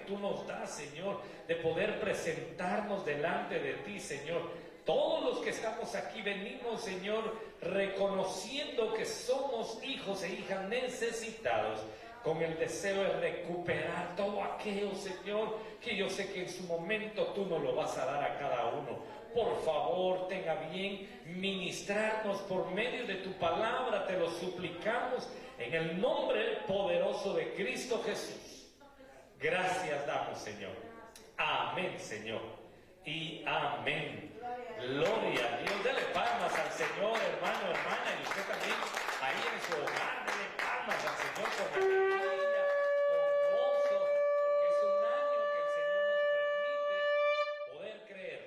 tú nos das, Señor, de poder presentarnos delante de ti, Señor. Todos los que estamos aquí venimos, Señor, reconociendo que somos hijos e hijas necesitados, con el deseo de recuperar todo aquello, Señor, que yo sé que en su momento tú nos lo vas a dar a cada uno. Por favor, tenga bien ministrarnos por medio de tu palabra, te lo suplicamos, en el nombre poderoso de Cristo Jesús. Gracias damos, Señor. Amén, Señor. Y amén. Gloria a Dios. Dele palmas al Señor, hermano, hermana, y usted también ahí en su hogar, dele palmas al Señor con alegría, con gozo, porque es un año que el Señor nos permite poder creer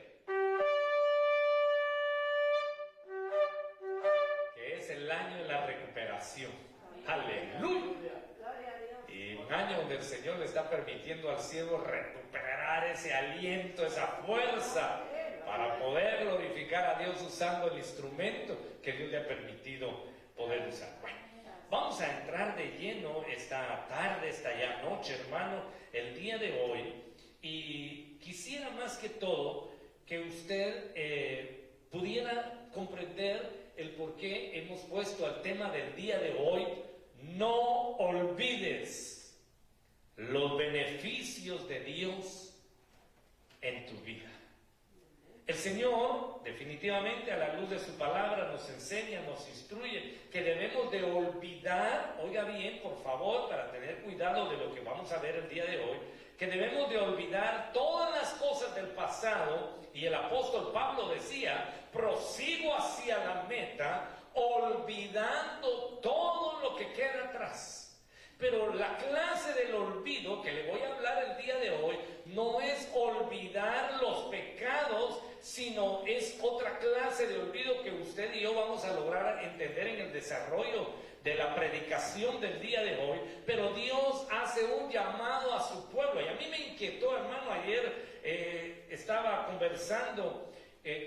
que es el año de la recuperación. Aleluya. Y un año donde el Señor le está permitiendo al siervo recuperar ese aliento, esa fuerza, para poder glorificar a Dios usando el instrumento que Dios le ha permitido poder usar. Bueno, vamos a entrar de lleno esta tarde, esta ya noche, hermano, el día de hoy. Y quisiera más que todo que usted pudiera comprender el por qué hemos puesto al tema del día de hoy: no olvides los beneficios de Dios en tu vida. El Señor, definitivamente, a la luz de su palabra, nos enseña, nos instruye que debemos de olvidar, oiga bien, por favor, para tener cuidado de lo que vamos a ver el día de hoy, que debemos de olvidar todas las cosas del pasado, y el apóstol Pablo decía: prosigo hacia la meta, olvidando todo lo que queda atrás. Pero la clase del olvido que le voy a hablar el día de hoy no es olvidar los pecados, sino es otra clase de olvido que usted y yo vamos a lograr entender en el desarrollo de la predicación del día de hoy. Pero Dios hace un llamado a su pueblo, y a mí me inquietó, hermano. Ayer estaba conversando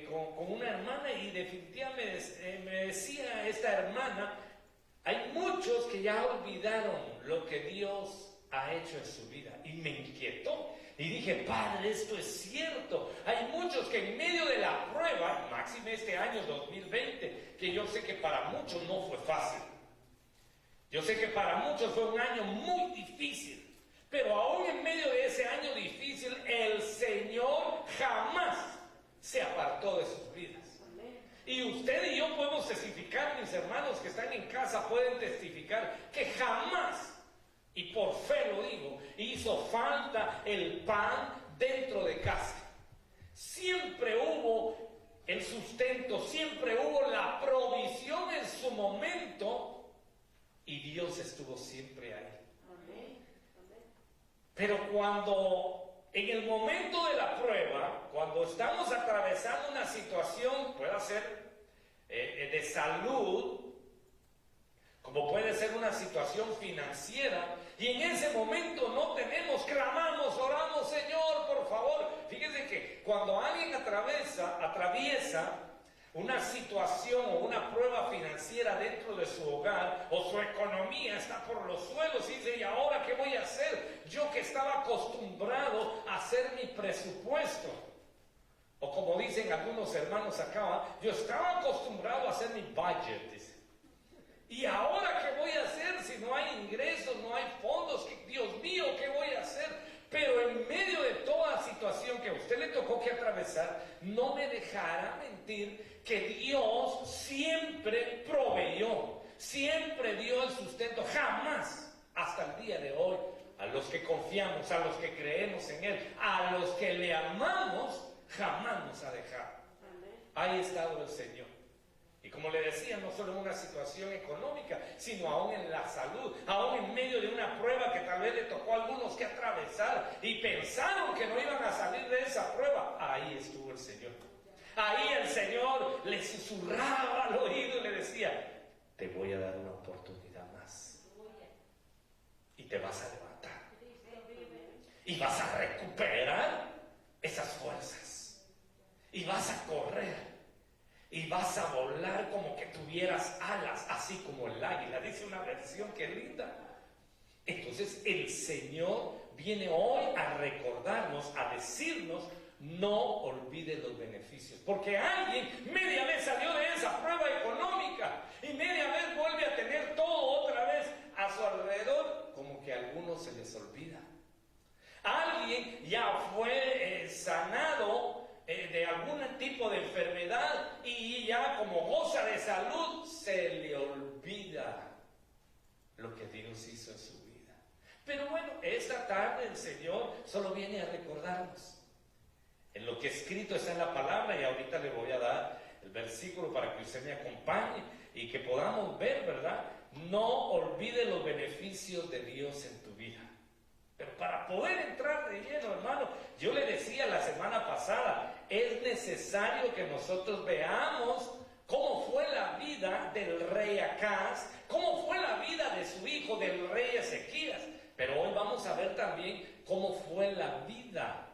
con una hermana, y definitivamente me decía esta hermana: hay muchos que ya olvidaron lo que Dios ha hecho en su vida. Y me inquietó. Y dije: Padre, esto es cierto. Hay muchos que en medio de la prueba, máxime este año 2020, que yo sé que para muchos no fue fácil. Yo sé que para muchos fue un año muy difícil. Pero aún en medio de ese año difícil, el Señor jamás se apartó de sus vidas. Y usted y yo podemos testificar, mis hermanos que están en casa pueden testificar, que jamás, y por fe lo digo, hizo falta el pan dentro de casa. Siempre hubo el sustento, siempre hubo la provisión en su momento, y Dios estuvo siempre ahí. Pero cuando en el momento de la prueba, cuando estamos atravesando una situación, puede ser de salud, como puede ser una situación financiera, y en ese momento no tenemos, clamamos, oramos: Señor, por favor. Fíjense que cuando alguien atraviesa una situación o una prueba financiera dentro de su hogar, o su economía está por los suelos, y dice: ¿y ahora qué voy a hacer? Yo que estaba acostumbrado a hacer mi presupuesto, o como dicen algunos hermanos acá, yo estaba acostumbrado a hacer mi budget, dice. ¿Y ahora qué voy a hacer si no hay ingresos, no hay fondos? Dios mío, ¿qué voy a hacer? Pero en medio de toda situación que a usted le tocó que atravesar, no me dejará mentir que Dios siempre proveyó, siempre dio el sustento. Jamás, hasta el día de hoy, a los que confiamos, a los que creemos en Él, a los que le amamos, jamás nos ha dejado. Ahí ha estado el Señor. Y como le decía, no solo en una situación económica, sino aún en la salud, aún en medio de una prueba que tal vez le tocó a algunos que atravesar y pensaron que no iban a salir de esa prueba. Ahí estuvo el Señor. Ahí el Señor le susurraba al oído y le decía: te voy a dar una oportunidad más, y te vas a levantar, y vas a recuperar esas fuerzas, y vas a correr, y vas a volar como que tuvieras alas, así como el águila. Dice una versión que linda. Entonces el Señor viene hoy a recordarnos, a decirnos, no olvide los beneficios. Porque alguien media vez salió de esa prueba económica y media vez vuelve a tener todo otra vez a su alrededor, como que a algunos se les olvida. Alguien ya fue sanado de algún tipo de enfermedad y ya como goza de salud, se le olvida lo que Dios hizo en su vida. Pero bueno, esta tarde el Señor solo viene a recordarnos en lo que escrito está en la palabra, y ahorita le voy a dar el versículo para que usted me acompañe y que podamos ver, ¿verdad? No olvide los beneficios de Dios en tu vida. Pero para poder entrar de lleno, hermano, yo le decía la semana pasada, es necesario que nosotros veamos cómo fue la vida del rey Acaz, cómo fue la vida de su hijo, del rey Ezequías. Pero hoy vamos a ver también cómo fue la vida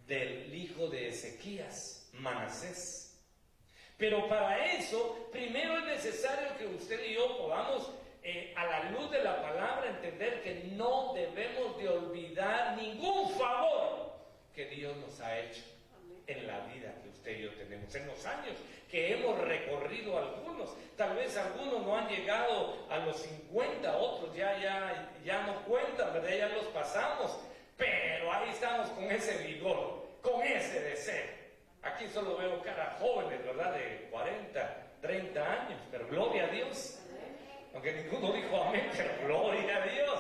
del hijo de Ezequías, Manasés. Pero para eso, primero es necesario que usted y yo podamos, a la luz de la palabra, entender que no debemos de olvidar ningún favor que Dios nos ha hecho en la vida que usted y yo tenemos, en los años que hemos recorrido algunos. Tal vez algunos no han llegado a los 50, otros ya no cuentan, ¿verdad? Ya los pasamos. Pero ahí estamos con ese vigor, con ese deseo. Aquí solo veo caras jóvenes, ¿verdad? De 40, 30 años, pero gloria a Dios. Aunque ninguno dijo amén, pero gloria a Dios.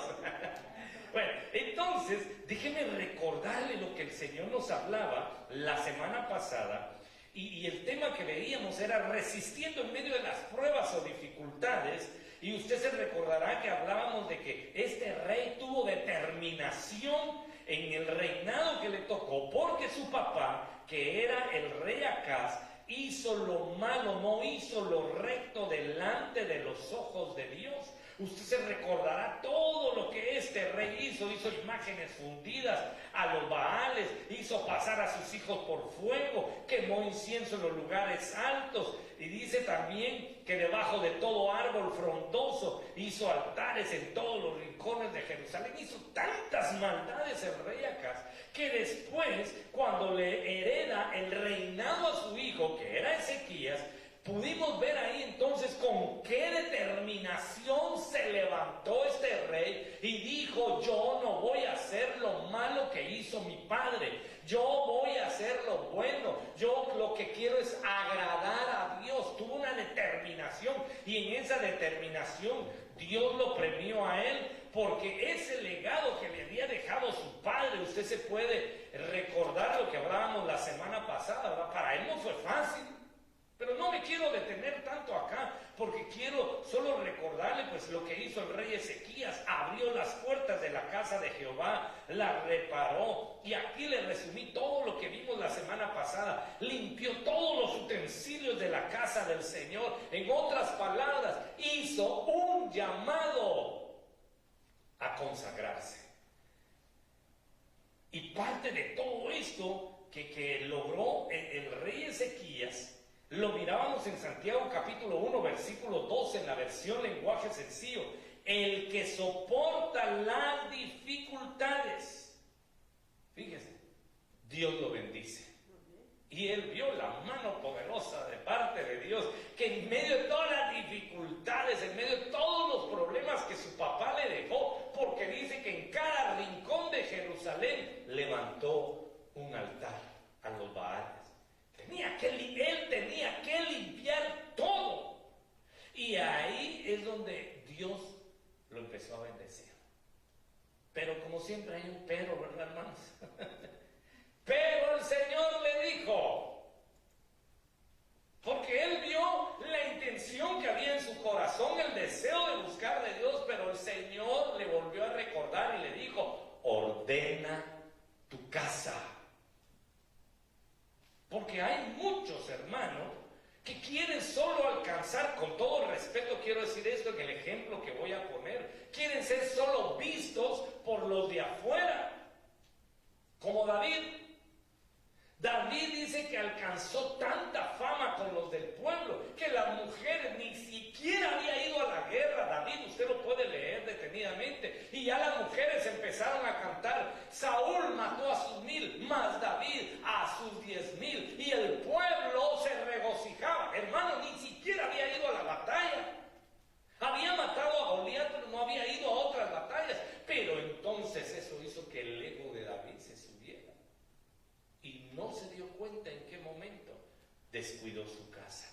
Bueno, entonces, déjeme recordarle lo que el Señor nos hablaba la semana pasada. Y el tema que veíamos era resistiendo en medio de las pruebas o dificultades. Y usted se recordará que hablábamos de que este rey tuvo determinación en el reinado que le tocó, porque su papá, que era el rey Acaz, hizo lo malo, no hizo lo recto delante de los ojos de Dios. Usted se recordará todo lo que este rey hizo imágenes fundidas a los Baales, hizo pasar a sus hijos por fuego, quemó incienso en los lugares altos, y dice también que debajo de todo árbol frondoso hizo altares en todos los rincones de Jerusalén. Hizo tantas maldades el rey Acaz, que después, cuando le hereda el reinado a su hijo, que era Ezequías, pudimos ver ahí entonces con qué determinación se levantó este rey y dijo: yo no voy a hacer lo malo que hizo mi padre, yo voy a hacer lo bueno, yo lo que quiero es agradar a Dios. Tuvo una determinación, y en esa determinación Dios lo premió a él, porque ese legado que le había dejado su padre, usted se puede recordar lo que hablábamos la semana pasada, ¿verdad? Para él no fue fácil. Pero no me quiero detener tanto acá, porque quiero solo recordarle pues lo que hizo el rey Ezequías. Abrió las puertas de la casa de Jehová, la reparó, y aquí le resumí todo lo que vimos la semana pasada. Limpió todos los utensilios de la casa del Señor. En otras palabras, hizo un llamado a consagrarse. Y parte de todo esto que logró el rey Ezequías, lo mirábamos en Santiago capítulo 1, versículo 12, en la versión lenguaje sencillo. El que soporta las dificultades, fíjese, Dios lo bendice. Y él vio la mano poderosa de parte de Dios, que en medio de todas las dificultades, en medio de todos los problemas que su papá le dejó, porque dice que en cada rincón de Jerusalén levantó un altar a los Baales. Él tenía que limpiar todo. Y ahí es donde Dios lo empezó a bendecir. Pero como siempre hay un pero, ¿verdad, hermanos? Pero el Señor le dijo, porque él vio la intención que había en su corazón, el deseo de buscar de Dios, pero el Señor le volvió a recordar y le dijo: ordena tu casa. Porque hay muchos hermanos que quieren solo alcanzar, con todo respeto quiero decir esto en el ejemplo que voy a poner, quieren ser solo vistos por los de afuera, como David. David dice que alcanzó tanta fama con los del pueblo que las mujeres ni siquiera había ido a la guerra. David, usted lo puede leer detenidamente detenidamente, y ya las mujeres empezaron a cantar: Saúl mató a sus 1000, mas David a sus 10,000, y el pueblo se regocijaba. Hermano, ni siquiera había ido a la batalla. Había matado a Goliat, pero no había ido a otras batallas. Pero entonces eso hizo que el ego de David se subiera. Y no se dio cuenta en qué momento descuidó su casa.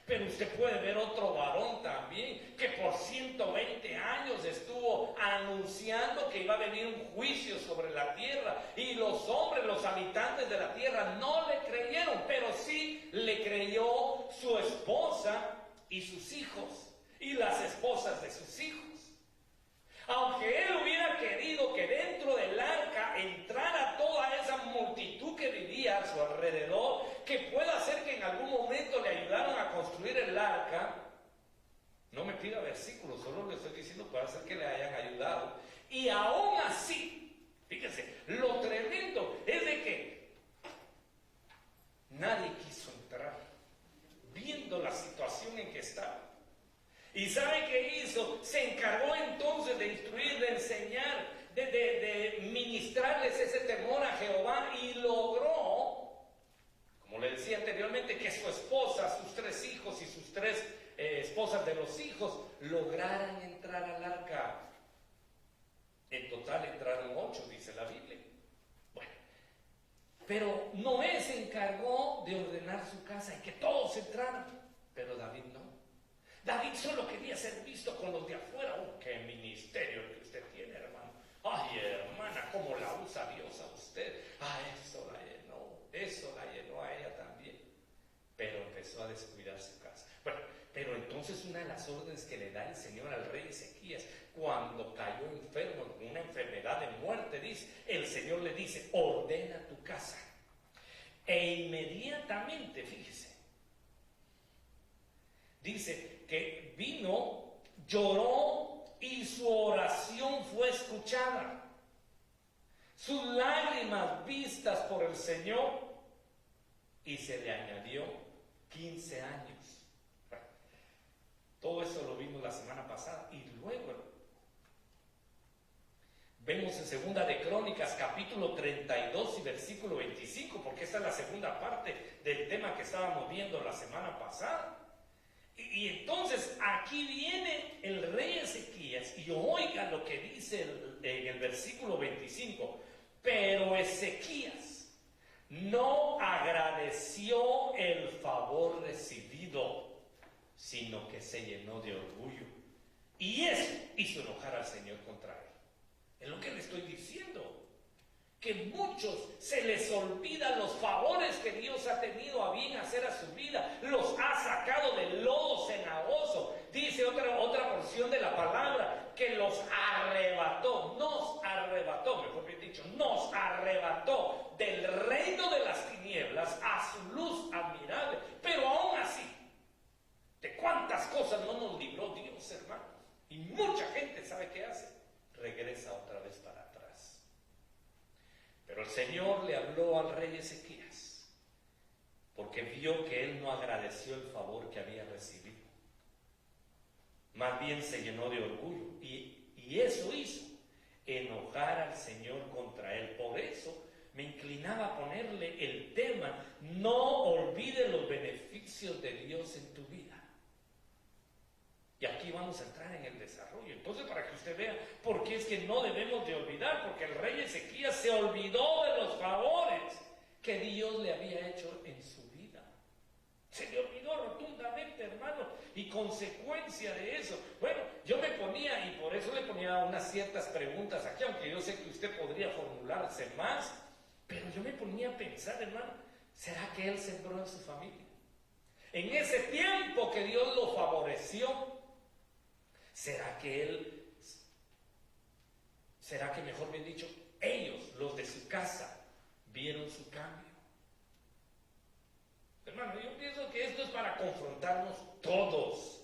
Pero usted puede ver otro varón también que por 120 años estuvo anunciando que iba a venir un juicio sobre la tierra, y los hombres, los habitantes de la tierra, no le creyeron, pero sí le creyó su esposa y sus hijos y las esposas de sus hijos. Aunque él hubiera querido que dentro del arca entrara toda esa multitud que vivía a su alrededor, que pueda ser que en algún momento le ayudaron a construir el arca, no me pida versículos, solo le estoy diciendo para hacer que le hayan ayudado. Y aún así, fíjense, lo tremendo es de que nadie quiso entrar, viendo la situación en que estaba. ¿Y sabe qué hizo? Se encargó entonces de instruir, de enseñar, de ministrarles ese temor a Jehová, y logró, como le decía anteriormente, que su esposa, sus 3 hijos y sus 3 esposas de los hijos lograran entrar al arca. En total entraron 8, dice la Biblia. Bueno, pero Noé se encargó de ordenar su casa y que todos entraran, pero David no. David solo quería ser visto con los de afuera. ¡Oh, qué ministerio el que usted tiene, hermano! ¡Ay, hermana, cómo la usa Dios a usted! ¡Ah, eso la llenó a ella también! Pero empezó a descuidar su casa. Bueno, pero entonces una de las órdenes que le da el Señor al rey Ezequías, cuando cayó enfermo con una enfermedad de muerte, dice, el Señor le dice: ordena tu casa. E inmediatamente, fíjese, dice que vino, lloró, y su oración fue escuchada. Sus lágrimas vistas por el Señor, y se le añadió 15 años. Bueno, todo eso lo vimos la semana pasada. Y luego vemos en Segunda de Crónicas, capítulo 32 y versículo 25, porque esta es la segunda parte del tema que estábamos viendo la semana pasada. Y entonces aquí viene el rey Ezequías, y oiga lo que dice en el versículo 25. Pero Ezequías no agradeció el favor recibido, sino que se llenó de orgullo, y eso hizo enojar al Señor contra él. Es lo que le estoy diciendo, que muchos se les olvidan los favores que Dios ha tenido a bien hacer a su vida. Los ha sacado del lodo cenagoso. Dice otra porción de la palabra, que los arrebató, nos arrebató, mejor bien dicho, nos arrebató del reino de las tinieblas a su luz admirable. Pero aún así, ¿de cuántas cosas no nos libró Dios, hermano? Y mucha gente, ¿sabe qué hace? Regresa otra vez para atrás. Pero el Señor le habló al rey Ezequías, porque vio que él no agradeció el favor que había recibido. Más bien se llenó de orgullo, y eso hizo enojar al Señor contra él. Por eso me inclinaba a ponerle el tema: no olvide los beneficios de Dios en tu vida. Y aquí vamos a entrar en el desarrollo. Entonces, para que usted vea por qué es que no debemos de olvidar, porque el rey Ezequías se olvidó de los favores que Dios le había hecho en su vida. Se le olvidó rotundamente, hermano, y consecuencia de eso, bueno, yo me ponía, y por eso le ponía unas ciertas preguntas aquí, aunque yo sé que usted podría formularse más, pero yo me ponía a pensar, hermano, ¿será que él sembró en su familia? En ese tiempo que Dios lo favoreció, ¿será que mejor bien dicho, ellos, los de su casa, vieron su cambio? Hermano, yo pienso que esto es para confrontarnos todos.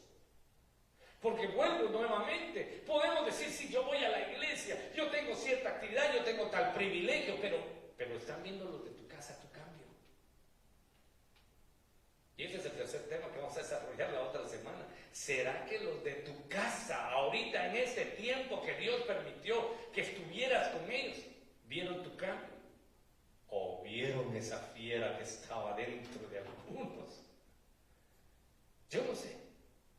Porque vuelvo nuevamente, podemos decir, si yo voy a la iglesia, yo tengo cierta actividad, yo tengo tal privilegio, pero están viendo los de tu casa tu cambio. Y ese es el tercer tema que vamos a desarrollar la otra semana. ¿Será que los de tu casa, ahorita en este tiempo que Dios permitió que estuvieras con ellos, vieron tu cambio? ¿O vieron esa fiera que estaba dentro de algunos? Yo no sé.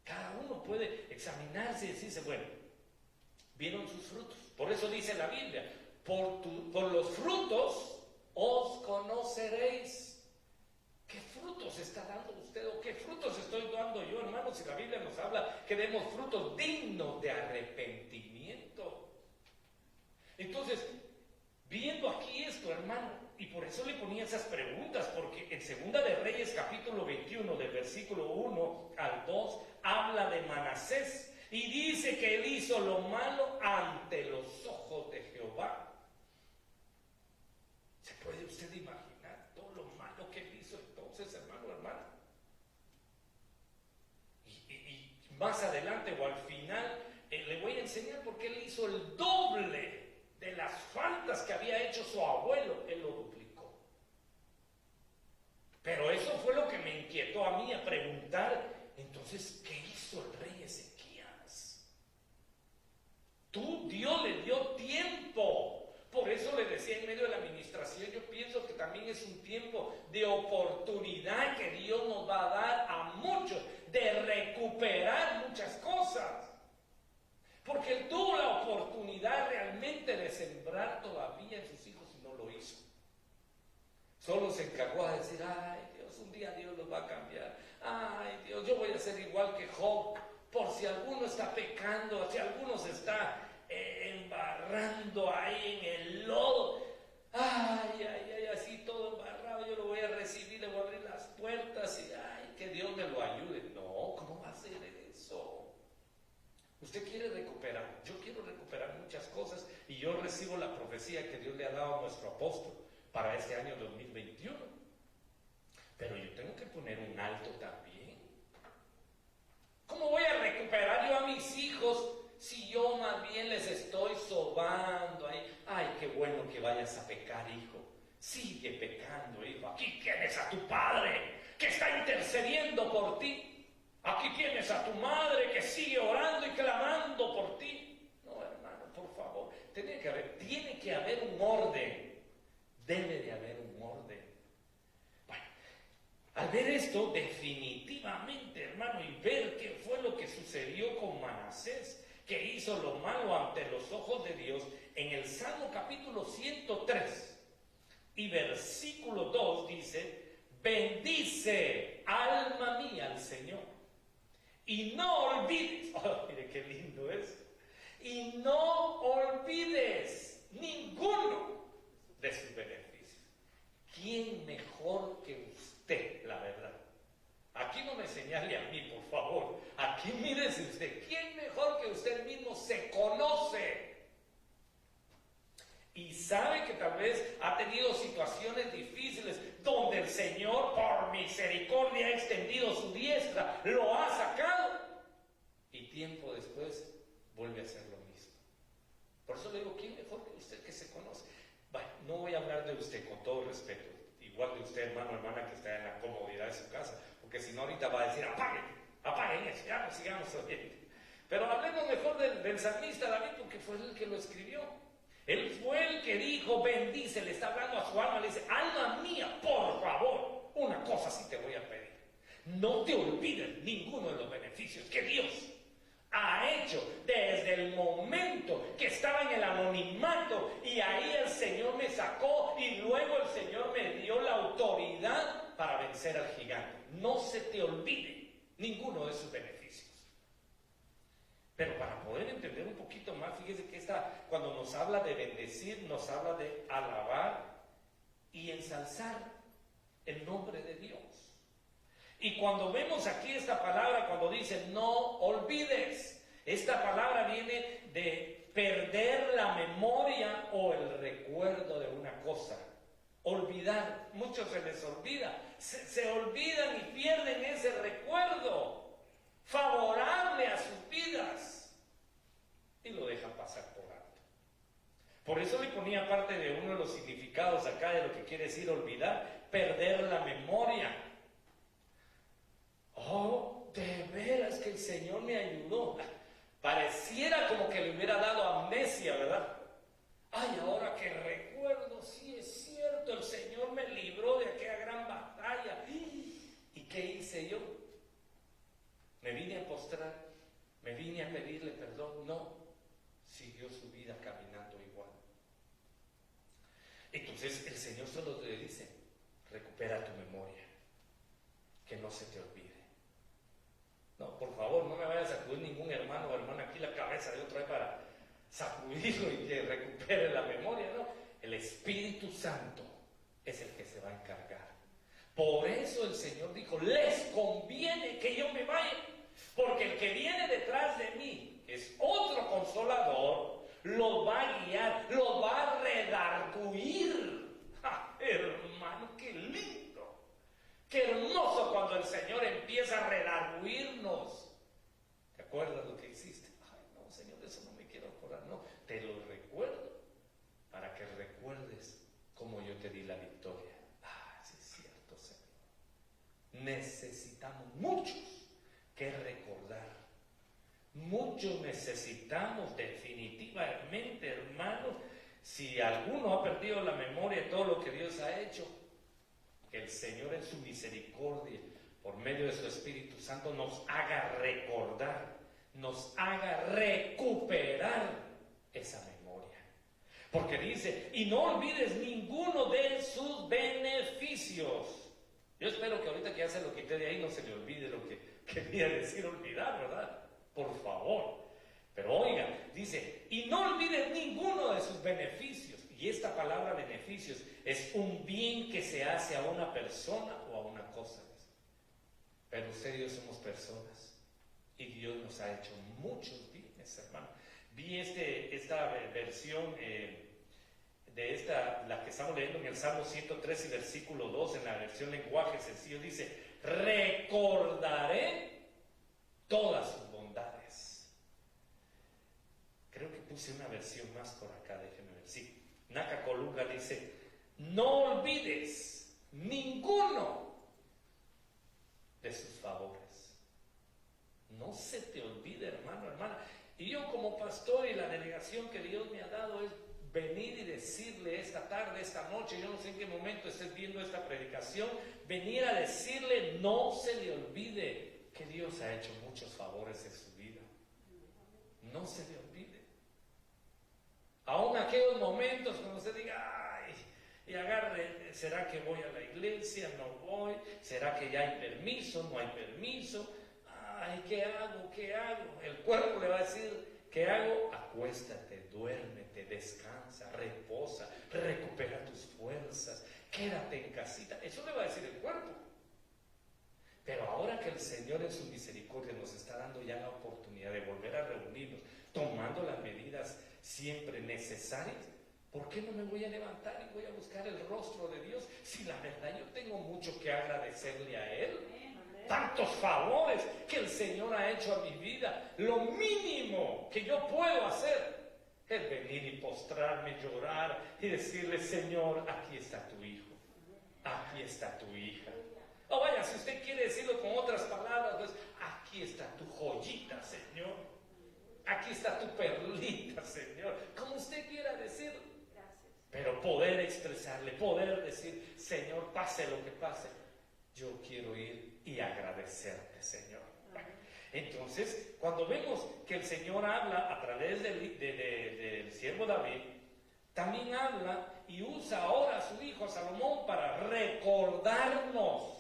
Cada uno puede examinarse y decirse, bueno, vieron sus frutos. Por eso dice la Biblia, por los frutos os conoceréis. ¿Qué frutos está dando usted o qué frutos estoy dando yo, hermanos? Si la Biblia nos habla que demos frutos dignos de arrepentimiento. Entonces, viendo aquí esto, hermano, y por eso le ponía esas preguntas, porque en Segunda de Reyes, capítulo 21, del versículo 1 al 2, habla de Manasés, y dice que él hizo lo malo ante los ojos de Jehová. ¿Se puede usted imaginar todo lo malo que él hizo entonces, hermano, hermana? Y más adelante o al final, le voy a enseñar porque él hizo el doble de las faltas que había hecho su abuelo. Él lo duplicó. Pero eso fue lo que me inquietó a mí a preguntar, entonces, ¿qué hizo el rey Ezequías? Dios le dio tiempo. Por eso le decía en medio de la administración, yo pienso que también es un tiempo de oportunidad que Dios nos va a dar a muchos, de recuperar muchas cosas. Porque él tuvo la oportunidad realmente de sembrar todavía en sus hijos y no lo hizo. Solo se encargó a decir, ay Dios, un día Dios los va a cambiar. Ay Dios, yo voy a ser igual que Job, por si alguno está pecando, si alguno se está embarrando ahí en el lodo. Ay, así todo embarrado, yo lo voy a recibir, le voy a abrir las puertas y ay, que Dios me lo ayude. No, ¿cómo va a ser eso? Usted quiere recuperar, yo quiero recuperar muchas cosas y yo recibo la profecía que Dios le ha dado a nuestro apóstol para este año 2021. Pero yo tengo que poner un alto también. ¿Cómo voy a recuperar yo a mis hijos si yo más bien les estoy sobando ahí? Ay, qué bueno que vayas a pecar, hijo. Sigue pecando, hijo. Aquí tienes a tu padre que está intercediendo por ti. Aquí tienes a tu madre que sigue orando y clamando por ti. No, hermano, por favor. Tiene que haber un orden. Debe de haber un orden. Bueno, al ver esto, definitivamente, hermano, y ver qué fue lo que sucedió con Manasés, que hizo lo malo ante los ojos de Dios, en el Salmo capítulo 103 y versículo 2 dice, bendice alma mía al Señor y no olvides, oh, mire qué lindo es, y no olvides ninguno de sus beneficios. ¿Quién mejor que usted, la verdad? Aquí no me señale a mí, por favor. Aquí mírese usted. ¿Quién mejor que usted mismo se conoce? Y sabe que tal vez ha tenido situaciones difíciles donde el Señor, por misericordia, ha extendido su diestra, lo ha sacado. Y tiempo después vuelve a hacer lo mismo. Por eso le digo, ¿quién mejor que usted que se conoce? Bueno, no voy a hablar de usted con todo respeto. Igual de usted, hermano, hermana, que está en la comodidad de su casa, porque si no ahorita va a decir, apaguen eso, ya no sigamos oyendo. Pero hablemos mejor del salmista David, porque fue el que lo escribió. Él fue el que dijo, bendice, le está hablando a su alma, le dice, alma mía, por favor, una cosa sí te voy a pedir. No te olvides ninguno de los beneficios que Dios ha hecho desde el momento que estaba en el anonimato y ahí el Señor me sacó y luego el Señor me dio la autoridad para vencer al gigante. No se te olvide ninguno de sus beneficios. Pero para poder entender un poquito más, fíjese que cuando nos habla de bendecir, nos habla de alabar y ensalzar el nombre de Dios. Y cuando vemos aquí esta palabra, cuando dice no olvides, esta palabra viene de perder la memoria o el recuerdo de una cosa. Olvidar, muchos se les olvida, se olvidan y pierden ese recuerdo favorable a sus vidas y lo dejan pasar por alto. Por eso le ponía parte de uno de los significados acá de lo que quiere decir olvidar, perder la memoria. Oh, de veras que el Señor me ayudó. Pareciera como que le hubiera dado amnesia, ¿verdad? Ay, ahora que recuerdo, sí es cierto, el Señor me libró de aquella gran batalla. ¿Y qué hice yo? Me vine a postrar, me vine a pedirle perdón. No, siguió su vida caminando igual. Entonces el Señor solo te dice, recupera tu memoria, que no se te olvide. No, por favor, no me vayas a sacudir ningún hermano o hermana aquí la cabeza de otra vez para sacudirlo y que recupere la memoria, no. El Espíritu Santo es el que se va a encargar. Por eso el Señor dijo, les conviene que yo me vaya, porque el que viene detrás de mí, que es otro consolador, lo va a guiar, lo va a redarguir. ¡Ja, hermano, qué lindo! ¡Qué hermoso cuando el Señor empieza a redarguirnos! ¿Te acuerdas lo que hiciste? Ay, no, Señor, eso no me quiero acordar. No, te lo recuerdo para que recuerdes cómo yo te di la victoria. Ah, sí es cierto, Señor. Necesitamos muchos que recordar. Muchos necesitamos definitivamente, hermanos, si alguno ha perdido la memoria de todo lo que Dios ha hecho, que el Señor en su misericordia, por medio de su Espíritu Santo, nos haga recordar, nos haga recuperar esa memoria. Porque dice, y no olvides ninguno de sus beneficios. Yo espero que ahorita que ya se lo quité de ahí no se le olvide lo que quería decir olvidar, ¿verdad? Por favor. Pero oiga, dice, y no olvides ninguno de sus beneficios. Y esta palabra beneficios es un bien que se hace a una persona o a una cosa. Pero usted y yo somos personas. Y Dios nos ha hecho muchos bienes, hermano. Vi esta versión de esta, la que estamos leyendo en el Salmo 103 y versículo 2, en la versión lenguaje sencillo, dice, recordaré todas sus bondades. Creo que puse una versión más por acá, déjenme ver. Sí, Naka Colunga dice, no olvides ninguno de sus favores. No se te olvide, hermano, hermana. Y yo como pastor y la delegación que Dios me ha dado es venir y decirle esta tarde, esta noche, yo no sé en qué momento estés viendo esta predicación, venir a decirle, no se le olvide que Dios ha hecho muchos favores en su vida. No se le olvide. Aún aquellos momentos cuando usted diga, ay, y agarre, ¿será que voy a la iglesia? ¿No voy? ¿Será que ya hay permiso? ¿No hay permiso? Ay, ¿qué hago? ¿Qué hago? El cuerpo le va a decir, ¿qué hago? Acuéstate, duérmete, descansa, reposa, recupera tus fuerzas, quédate en casita. Eso le va a decir el cuerpo. Pero ahora que el Señor en su misericordia nos está dando ya la oportunidad de volver a reunirnos, tomando las medidas siempre necesarias, ¿por qué no me voy a levantar y voy a buscar el rostro de Dios? Si la verdad yo tengo mucho que agradecerle a Él. Tantos favores que el Señor ha hecho a mi vida. Lo mínimo que yo puedo hacer es venir y postrarme, llorar y decirle, Señor, aquí está tu hijo, aquí está tu hija. O vaya, si usted quiere decirlo con otras palabras, pues, aquí está tu joyita, Señor. Aquí está tu perlita, Señor. Como usted quiera decirlo. Pero poder expresarle, poder decir, Señor, pase lo que pase, yo quiero ir y agradecerte, Señor. Entonces, cuando vemos que el Señor habla a través del siervo David, también habla y usa ahora a su hijo Salomón para recordarnos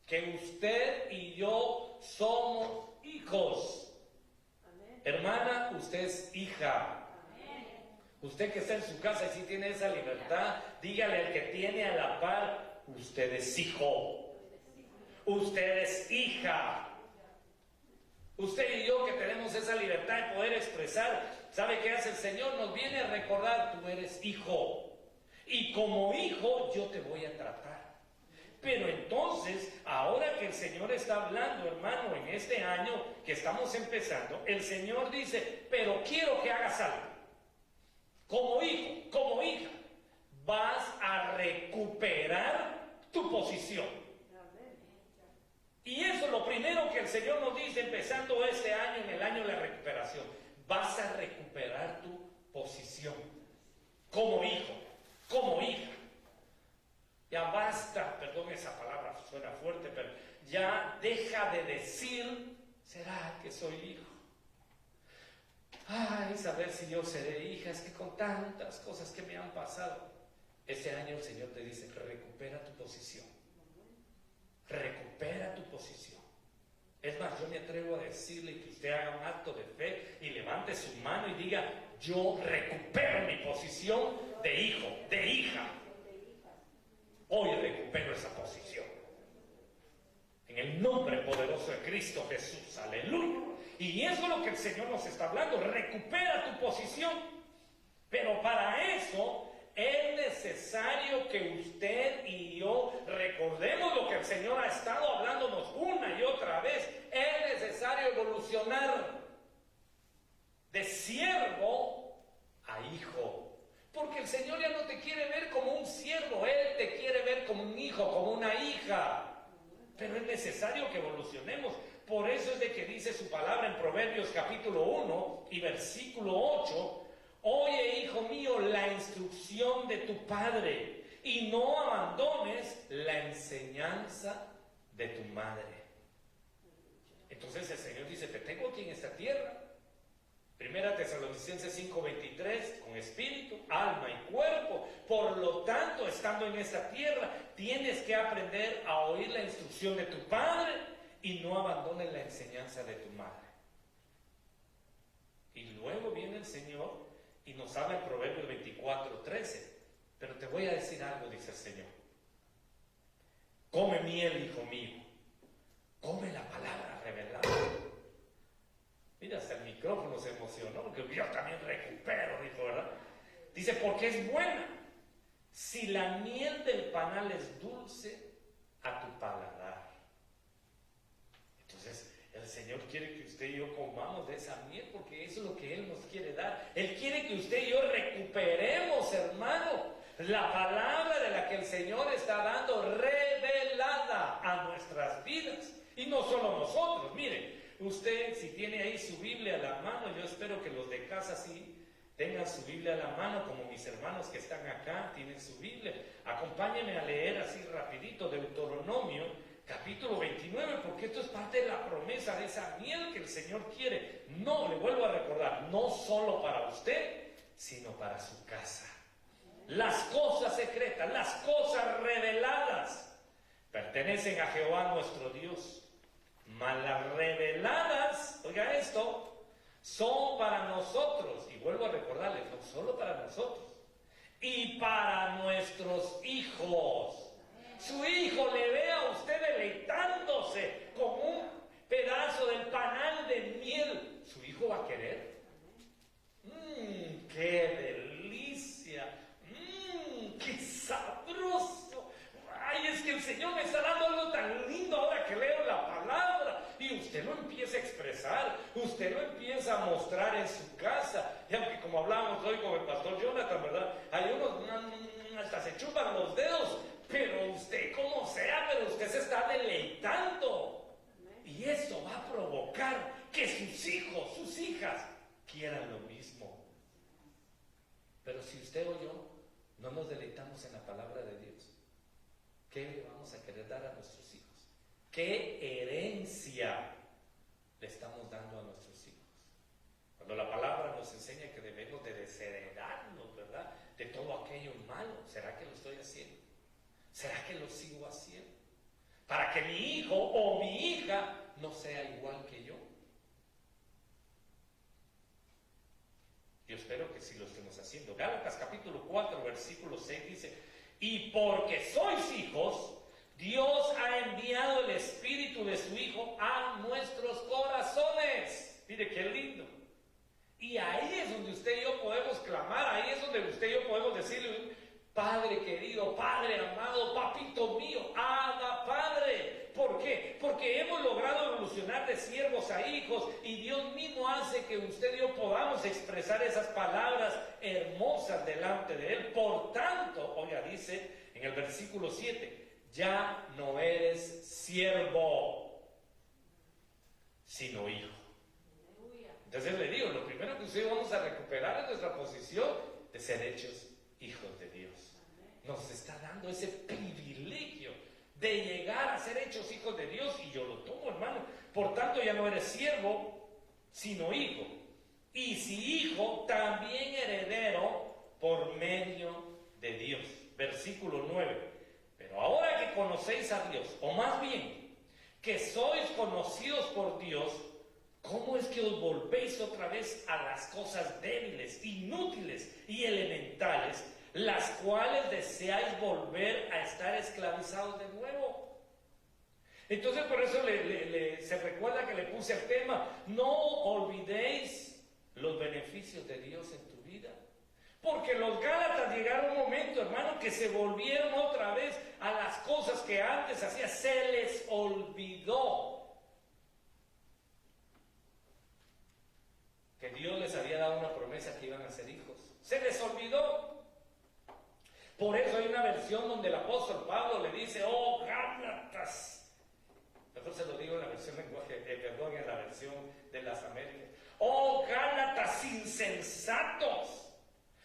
que usted y yo somos hijos. Amén. Hermana, usted es hija. Amén. Usted que está en su casa y si tiene esa libertad, dígale al que tiene a la par, usted es hijo. Usted es hija. Usted y yo que tenemos esa libertad de poder expresar, ¿sabe qué hace el Señor? Nos viene a recordar, tú eres hijo. Y como hijo yo te voy a tratar. Pero entonces, ahora que el Señor está hablando, hermano, en este año que estamos empezando, el Señor dice, pero quiero que hagas algo. Como hijo, como hija, vas a recuperar tu posición. Y eso lo Señor nos dice, empezando este año, en el año de la recuperación, vas a recuperar tu posición como hijo, como hija. Ya basta, perdón, esa palabra suena fuerte, pero ya deja de decir, ¿será que soy hijo? Ay, saber si yo seré hija, es que con tantas cosas que me han pasado. Este año el Señor te dice, recupera tu posición. Recupera tu posición. Es más, yo me atrevo a decirle que usted haga un acto de fe y levante su mano y diga, yo recupero mi posición de hijo, de hija. Hoy recupero esa posición. En el nombre poderoso de Cristo Jesús, aleluya. Y eso es lo que el Señor nos está hablando, recupera tu posición. Pero para eso es necesario que usted y yo recordemos lo que el Señor ha estado hablándonos una y otra vez. Es necesario evolucionar de siervo a hijo. Porque el Señor ya no te quiere ver como un siervo, Él te quiere ver como un hijo, como una hija. Pero es necesario que evolucionemos. Por eso es de que dice su palabra en Proverbios capítulo 1 y versículo 8. Oye, hijo mío, la instrucción de tu padre y no abandones la enseñanza de tu madre. Entonces el Señor dice, te tengo aquí en esta tierra. Primera Tesalonicenses 5:23, con espíritu, alma y cuerpo. Por lo tanto, estando en esta tierra, tienes que aprender a oír la instrucción de tu padre y no abandones la enseñanza de tu madre. Y luego viene el Señor y nos habla en Proverbios 24:13. Pero te voy a decir algo, dice el Señor. Come miel, hijo mío. Come la palabra revelada. Mira, hasta el micrófono se emocionó, porque yo también recupero, dijo, ¿verdad? Dice, porque es buena. Si la miel del panal es dulce a tu paladar. Entonces, el Señor quiere que usted y yo comamos de esa miel, porque eso es lo que Él nos quiere dar. Él quiere que usted y yo recuperemos, hermano, la palabra de la que el Señor está dando revelada a nuestras vidas. Y no solo nosotros, miren. Usted, si tiene ahí su Biblia a la mano, yo espero que los de casa sí tengan su Biblia a la mano, como mis hermanos que están acá tienen su Biblia. Acompáñenme a leer así rapidito Deuteronomio, capítulo 29, porque esto es parte de la promesa de esa miel que el Señor quiere. No, le vuelvo a recordar, no solo para usted, sino para su casa. Las cosas secretas, las cosas reveladas, pertenecen a Jehová nuestro Dios. Mas las reveladas, oiga esto, son para nosotros, y vuelvo a recordarles, no solo para nosotros, y para nuestros hijos. Su hijo le ve a usted deleitándose con un pedazo del panal de miel. ¿Su hijo va a querer? ¡Qué delicia! ¡Qué sabroso! Ay, es que el Señor me está dando algo tan lindo ahora que leo la palabra. Y usted lo empieza a expresar, usted lo empieza a mostrar en su casa. Y aunque como hablábamos hoy con el pastor Jonathan, ¿verdad? Hay unos hasta se chupan los dedos, pero usted como sea, pero usted se está deleitando. Y eso va a provocar que sus hijos, sus hijas, quieran lo mismo. Pero si usted o yo no nos deleitamos en la palabra de Dios, ¿qué le vamos a querer dar a nuestros hijos? ¿Qué herencia le estamos dando a nuestros hijos? Cuando la palabra nos enseña que debemos de desheredarnos, ¿verdad?, de todo aquello malo. ¿Será que lo estoy haciendo? ¿Será que lo sigo haciendo? Para que mi hijo o mi hija no sea igual que yo. Yo espero que sí lo estemos haciendo. Gálatas capítulo 4, versículo 6 dice: y porque sois hijos, Dios ha enviado el Espíritu de su Hijo a nuestros corazones. Mire qué lindo. Y ahí es donde usted y yo podemos clamar, ahí es donde usted y yo podemos decirle: Padre querido, Padre amado, papito mío, Abba Padre. ¿Por qué? Porque hemos logrado evolucionar de siervos a hijos y Dios mismo hace que usted y yo podamos expresar esas palabras hermosas delante de Él. Por tanto, oiga, dice en el versículo 7, ya no eres siervo. sino hijo. Entonces le digo, lo primero que ustedes vamos a recuperar es nuestra posición de ser hechos hijos de Dios. Nos está dando ese privilegio de llegar a ser hechos hijos de Dios, y yo lo tomo, hermano. Por tanto, ya no eres siervo, sino hijo. Y si hijo, también heredero por medio de Dios. Versículo 9. Pero ahora que conocéis a Dios, o más bien, que sois conocidos por Dios, ¿cómo es que os volvéis otra vez a las cosas débiles, inútiles y elementales, las cuales deseáis volver a estar esclavizados de nuevo? Entonces por eso se recuerda que le puse el tema, no olvidéis los beneficios de Dios en tu vida. Porque los Gálatas llegaron un momento, hermano, que se volvieron otra vez a las cosas que antes hacían, se les olvidó que Dios les había dado una promesa que iban a ser hijos. Se les olvidó. Por eso hay una versión donde el apóstol Pablo le dice, oh Gálatas. Mejor se lo digo en la versión en la versión de las Américas. Oh Gálatas insensatos.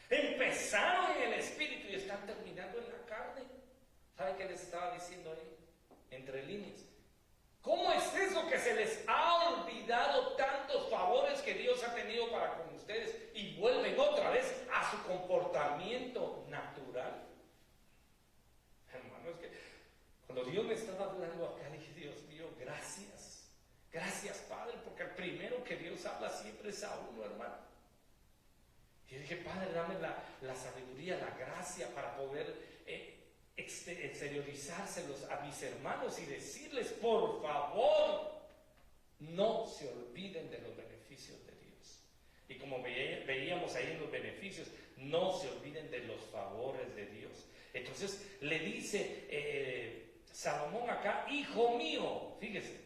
Empezaron en el espíritu y están terminando en la carne. ¿Sabe qué les estaba diciendo ahí? Entre líneas. ¿Cómo es eso que se les ha olvidado tantos favores que Dios ha tenido para con ustedes y vuelven otra vez a su comportamiento natural? Hermano, es que cuando Dios me estaba hablando acá, dije, Dios mío, gracias. Gracias, Padre, porque el primero que Dios habla siempre es a uno, hermano. Y yo dije, Padre, dame la sabiduría, la gracia para poder exteriorizárselos a mis hermanos y decirles, por favor, no se olviden de los beneficios de Dios. Y como veíamos ahí en los beneficios, no se olviden de los favores de Dios. Entonces le dice Salomón acá, hijo mío, fíjese,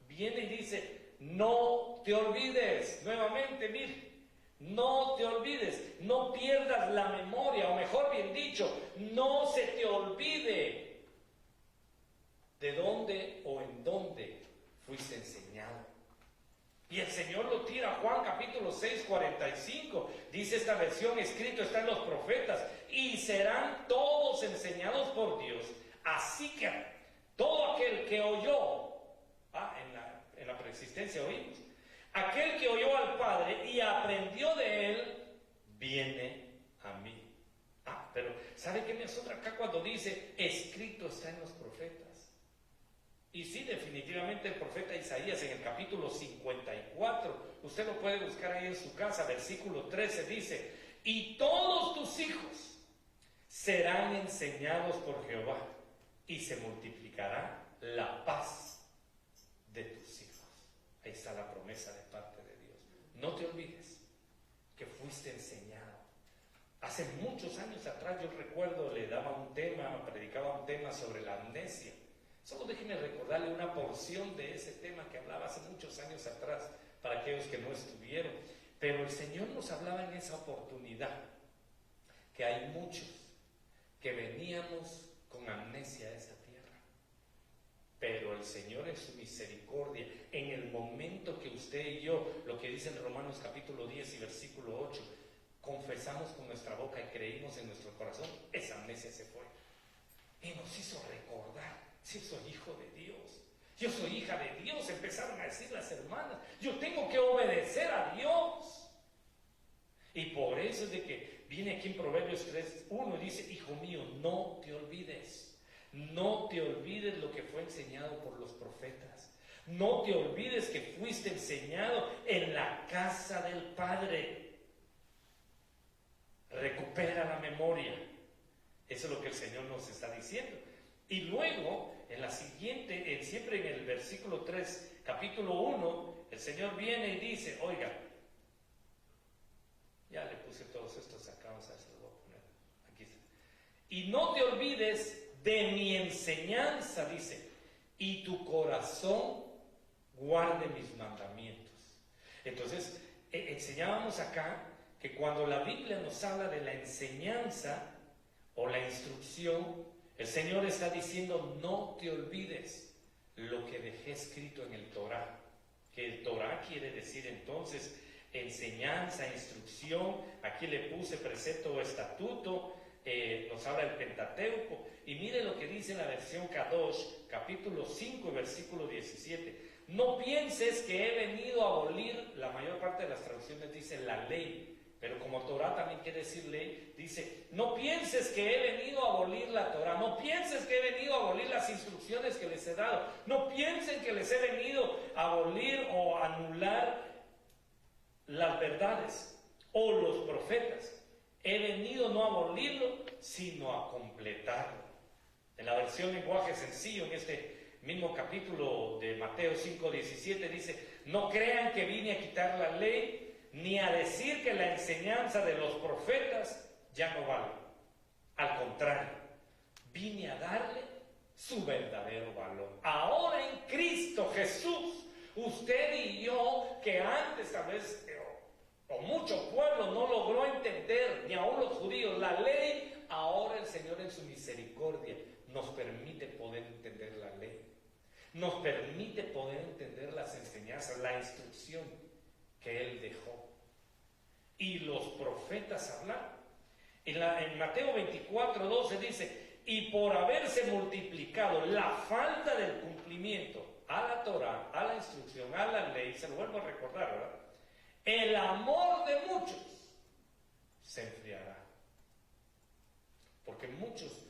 viene y dice, no te olvides, nuevamente, mire. No te olvides, no pierdas la memoria, o mejor bien dicho, no se te olvide de dónde o en dónde fuiste enseñado. Y el Señor lo tira, Juan capítulo 6, 45, dice esta versión, escrito está en los profetas, y serán todos enseñados por Dios. Así que todo aquel que oyó, en la preexistencia oímos, aquel que oyó al Padre y aprendió de Él, viene a mí. Pero ¿sabe qué me asombra acá cuando dice, escrito está en los profetas? Y sí, definitivamente el profeta Isaías en el capítulo 54, usted lo puede buscar ahí en su casa, versículo 13 dice, y todos tus hijos serán enseñados por Jehová, y se multiplicará la paz de tus hijos. Ahí está la promesa de parte de Dios. No te olvides que fuiste enseñado. Hace muchos años atrás yo recuerdo, predicaba un tema sobre la amnesia. Solo déjenme recordarle una porción de ese tema que hablaba hace muchos años atrás para aquellos que no estuvieron. Pero el Señor nos hablaba en esa oportunidad que hay muchos que veníamos con amnesia a esa tierra. Pero el Señor en su misericordia, en el momento que usted y yo, lo que dice en Romanos capítulo 10 y versículo 8, confesamos con nuestra boca y creímos en nuestro corazón, esa amnesia se fue. Y nos hizo recordar, si soy hijo de Dios, yo soy hija de Dios, empezaron a decir las hermanas, yo tengo que obedecer a Dios. Y por eso es de que viene aquí en Proverbios 3:1 y dice, hijo mío, no te olvides. No te olvides lo que fue enseñado por los profetas. No te olvides que fuiste enseñado en la casa del Padre. Recupera la memoria. Eso es lo que el Señor nos está diciendo. Y luego, en la siguiente, siempre en el versículo 3, capítulo 1, el Señor viene y dice, oiga, ya le puse todos estos acá, vamos a ver si los voy a poner. Aquí está. Y no te olvides de mi enseñanza, dice, y tu corazón guarde mis mandamientos. Entonces, enseñábamos acá que cuando la Biblia nos habla de la enseñanza o la instrucción, el Señor está diciendo, no te olvides lo que dejé escrito en el Torá, que el Torah quiere decir entonces enseñanza, instrucción. Aquí le puse precepto o estatuto, nos habla del Pentateuco. Y mire lo que dice la versión Kadosh, capítulo 5, versículo 17. No pienses que he venido a abolir, la mayor parte de las traducciones dice la ley, pero como Torah también quiere decir ley, dice, no pienses que he venido a abolir la Torah, no pienses que he venido a abolir las instrucciones que les he dado, no piensen que les he venido a abolir o a anular las verdades o los profetas. He venido no a abolirlo, sino a completarlo. En la versión lenguaje sencillo, en este mismo capítulo de Mateo 5:17 dice, no crean que vine a quitar la ley, ni a decir que la enseñanza de los profetas ya no vale. Al contrario, vine a darle su verdadero valor. Ahora en Cristo Jesús, usted y yo, que antes tal vez, o mucho pueblo no logró entender, ni aun los judíos, la ley, ahora el Señor en su misericordia nos permite poder entender la ley. Nos permite poder entender las enseñanzas, la instrucción que Él dejó. Y los profetas hablaron. En Mateo 24:12 dice, y por haberse multiplicado la falta del cumplimiento a la Torah, a la instrucción, a la ley, se lo vuelvo a recordar, ¿verdad? El amor de muchos se enfriará. Porque muchos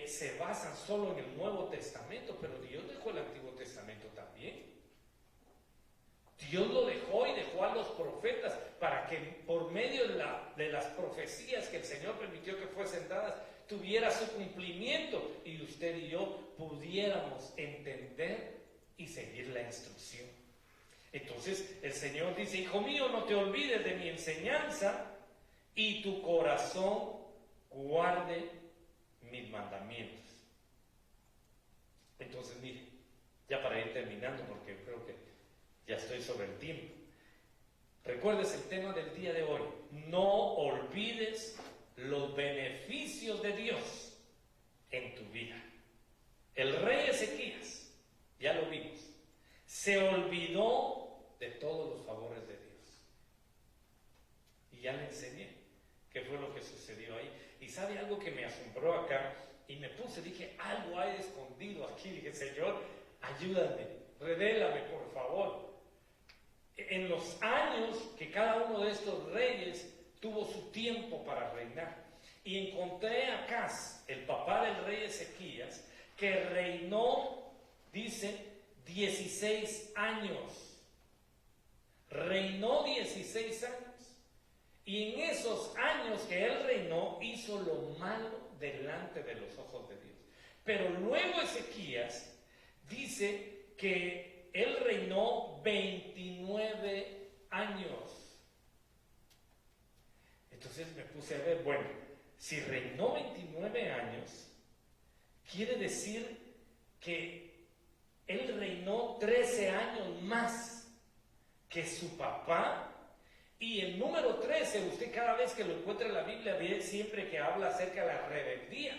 se basan solo en el Nuevo Testamento, pero Dios dejó el Antiguo Testamento también. Dios lo dejó y dejó a los profetas para que por medio de las profecías que el Señor permitió que fuesen dadas, tuviera su cumplimiento y usted y yo pudiéramos entender y seguir la instrucción. Entonces el Señor dice, hijo mío, no te olvides de mi enseñanza y tu corazón guarde mis mandamientos. Entonces mire, ya para ir terminando, porque creo que ya estoy sobre el tiempo. Recuerdes el tema del día de hoy. No olvides los beneficios de Dios en tu vida. El rey Ezequías, ya lo vimos, se olvidó de todos los favores de Dios. Y ya le enseñé qué fue lo que sucedió ahí. Y sabe algo que me asombró acá, y me puse, dije, algo hay escondido aquí. Dije, Señor, ayúdame, revélame por favor. En los años que cada uno de estos reyes tuvo su tiempo para reinar, y encontré a Acaz, el papá del rey Ezequías, que reinó, dice, 16 años. Reinó 16 años. Y en esos años que él reinó, hizo lo malo delante de los ojos de Dios. Pero luego Ezequías dice que él reinó 29 años. Entonces me puse a ver, bueno, si reinó 29 años, quiere decir que él reinó 13 años más que su papá. Y el número 13, usted cada vez que lo encuentra en la Biblia ve siempre que habla acerca de la rebeldía.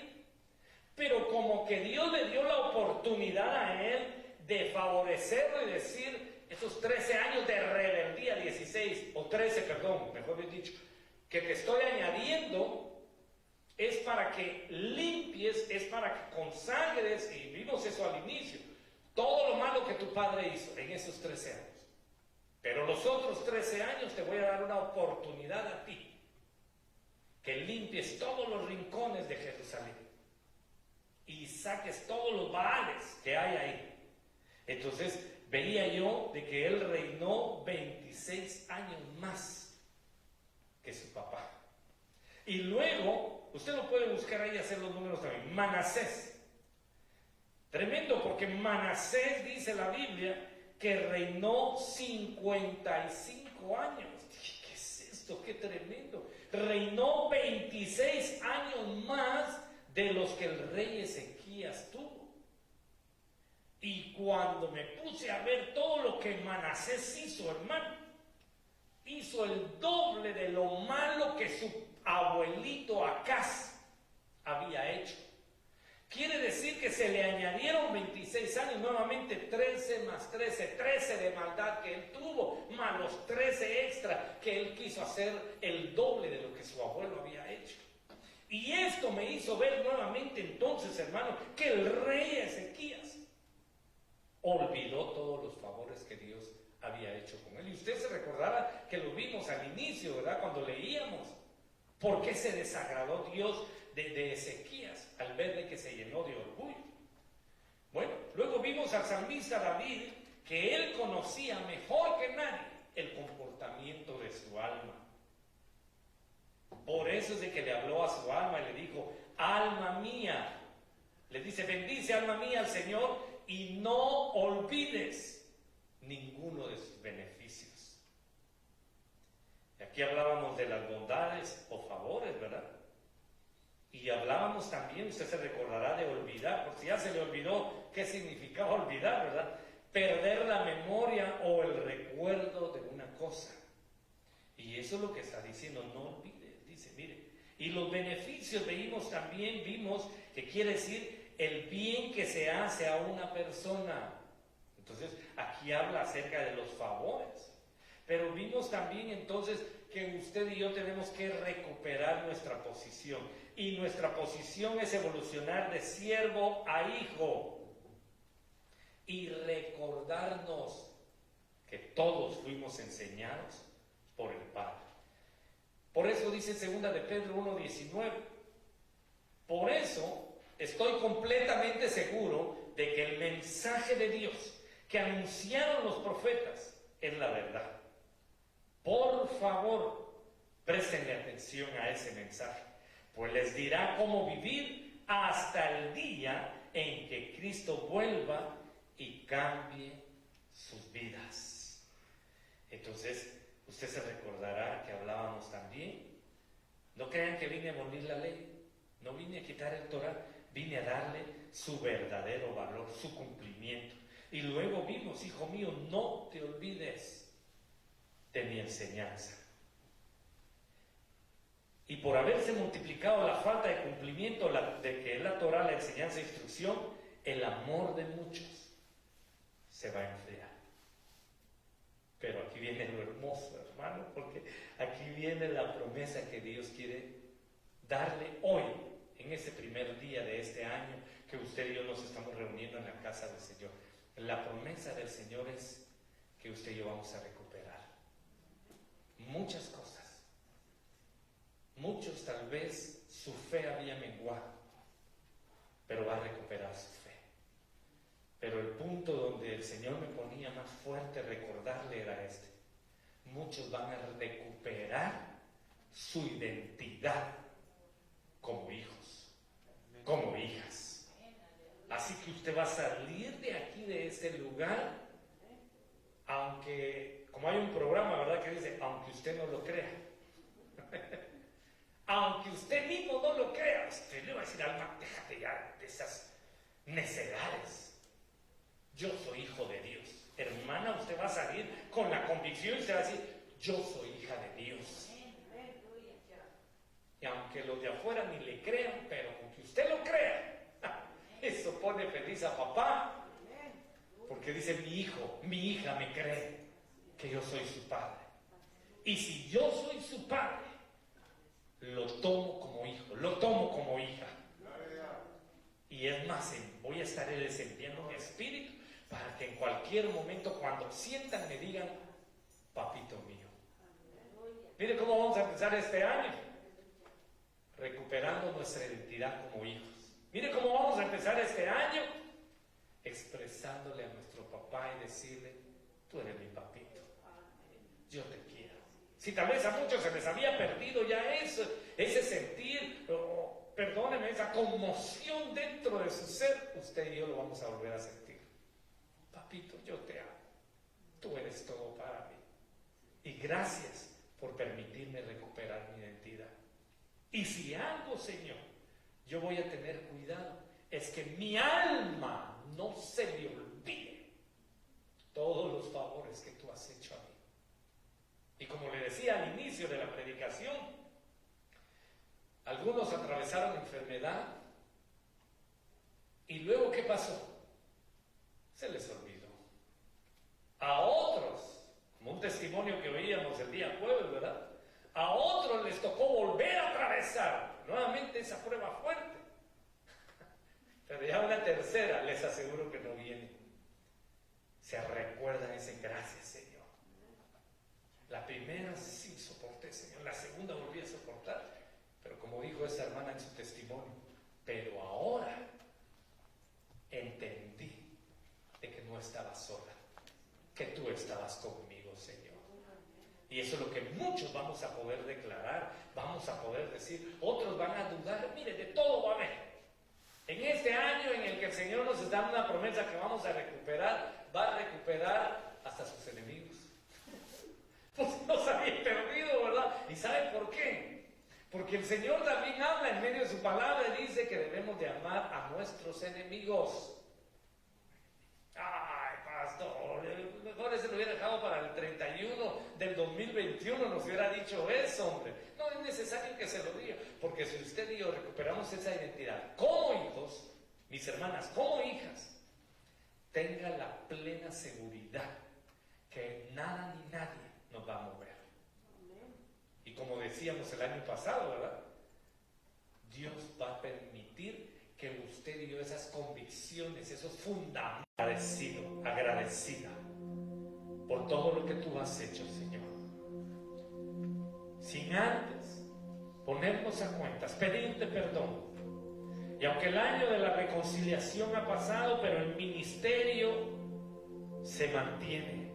Pero como que Dios le dio la oportunidad a él de favorecerlo y decir, estos 13 años de rebeldía, 16 o 13, perdón, mejor bien dicho, que te estoy añadiendo, es para que limpies, es para que consagres, y vimos eso al inicio, todo lo malo que tu padre hizo en esos 13 años. Pero los otros 13 años te voy a dar una oportunidad a ti, que limpies todos los rincones de Jerusalén y saques todos los baales que hay ahí. Entonces veía yo de que él reinó 26 años más que su papá. Y luego, usted lo puede buscar ahí y hacer los números también, Manasés. Tremendo, porque Manasés, dice la Biblia, que reinó 55 años. Dije, ¿qué es esto? ¡Qué tremendo! Reinó 26 años más de los que el rey Ezequías tuvo. Y cuando me puse a ver todo lo que Manasés hizo, hermano, hizo el doble de lo malo que su abuelito Acaz había hecho. Quiere decir que se le añadieron 26 años, nuevamente 13 más 13, 13 de maldad que él tuvo, más los 13 extra que él quiso hacer el doble de lo que su abuelo había hecho. Y esto me hizo ver nuevamente entonces, hermano, que el rey Ezequías olvidó todos los favores que Dios había hecho con él. Y usted se recordará que lo vimos al inicio, ¿verdad? Cuando leíamos. ¿Por qué se desagradó Dios de Ezequías al ver de que se llenó de orgullo? Bueno, luego vimos al salmista David, que él conocía mejor que nadie el comportamiento de su alma. Por eso es de que le habló a su alma y le dijo: alma mía, le dice: bendice alma mía al Señor y no olvides ninguno de sus beneficios. Y aquí hablábamos de las bondades o favores, ¿verdad? Y hablábamos también, usted se recordará, de olvidar, por si ya se le olvidó qué significaba olvidar, ¿verdad? Perder la memoria o el recuerdo de una cosa. Y eso es lo que está diciendo: no olvide. Dice, mire, y los beneficios vimos que quiere decir el bien que se hace a una persona. Entonces, aquí habla acerca de los favores. Pero vimos también entonces que usted y yo tenemos que recuperar nuestra posición. Y nuestra posición es evolucionar de siervo a hijo. Y recordarnos que todos fuimos enseñados por el Padre. Por eso dice 2 de Pedro 1:19. Por eso estoy completamente seguro de que el mensaje de Dios que anunciaron los profetas es la verdad. Por favor, préstenle atención a ese mensaje, pues les dirá cómo vivir hasta el día en que Cristo vuelva y cambie sus vidas. Entonces, usted se recordará que hablábamos también. No crean que vine a abolir la ley, no vine a quitar el Torah, vine a darle su verdadero valor, su cumplimiento. Y luego vimos: hijo mío, no te olvides de mi enseñanza. Y por haberse multiplicado la falta de cumplimiento de que es la Torah, la enseñanza e instrucción, el amor de muchos se va a enfriar. Pero aquí viene lo hermoso, hermano, porque aquí viene la promesa que Dios quiere darle hoy, en ese primer día de este año que usted y yo nos estamos reuniendo en la casa del Señor. La promesa del Señor es que usted y yo vamos a recuperar muchas cosas. Muchos tal vez su fe había menguado, pero va a recuperar su fe. Pero el punto donde el Señor me ponía más fuerte recordarle era este: muchos van a recuperar su identidad como hijos, como hijas. Así que usted va a salir de aquí, de este lugar, aunque, como hay un programa, ¿verdad?, que dice: aunque usted no lo crea. Aunque usted mismo no lo crea, usted le va a decir: alma, déjate ya de esas necedades. Yo soy hijo de Dios. Hermana, usted va a salir con la convicción y usted va a decir: yo soy hija de Dios. Y aunque los de afuera ni le crean, pero aunque usted lo crea, eso pone feliz a papá. Porque dice: mi hijo, mi hija me cree que yo soy su padre. Y si yo soy su padre, lo tomo como hijo, lo tomo como hija. Y es más, voy a estar desempeñando mi espíritu para que en cualquier momento, cuando sientan, me digan: papito mío. Mire cómo vamos a empezar este año, recuperando nuestra identidad como hijos. Mire cómo vamos a empezar este año, expresándole a nuestro papá y decirle: tú eres mi papito, yo te quiero. Si tal vez a muchos se les había perdido ya eso, ese sentir, perdónenme, esa conmoción dentro de su ser, usted y yo lo vamos a volver a sentir. Papito, yo te amo, tú eres todo para mí. Y gracias por permitirme recuperar mi identidad. Y si algo, Señor, yo voy a tener cuidado, es que mi alma no se le olvide todos los favores que tú has hecho a mí. Y como le decía al inicio de la predicación, algunos atravesaron enfermedad ¿Y luego qué pasó? Se les olvidó. A otros, como un testimonio que oíamos el día jueves, ¿verdad? A otros les tocó volver a atravesar nuevamente esa prueba fuerte. Pero ya una tercera, les aseguro que no viene. Se recuerdan ese gracias, Señor. La primera sí soporté, Señor. La segunda volví a soportar. Pero como dijo esa hermana en su testimonio, pero ahora entendí de que no estaba sola, que tú estabas conmigo, Señor. Y eso es lo que muchos vamos a poder declarar, vamos a poder decir. Otros van a dudar. Mire, de todo va a haber. En este año en el que el Señor nos da una promesa que vamos a recuperar, va a recuperar hasta sus enemigos. Pues nos había perdido, ¿verdad? ¿Y sabe por qué? Porque el Señor también habla en medio de su palabra y dice que debemos de amar a nuestros enemigos. Ay, pastor, mejor ese lo hubiera dejado para el 31 del 2021, nos hubiera dicho eso, hombre. No es necesario que se lo diga, porque si usted y yo recuperamos esa identidad como hijos, mis hermanas, como hijas, tenga la plena seguridad que nada ni nadie nos va a mover. Y como decíamos el año pasado, ¿verdad? Dios va a permitir que usted y yo esas convicciones, esos fundamentos, agradecida por todo lo que tú has hecho, Señor. Sin antes ponernos a cuentas, pedirte perdón. Y aunque el año de la reconciliación ha pasado, pero el ministerio se mantiene.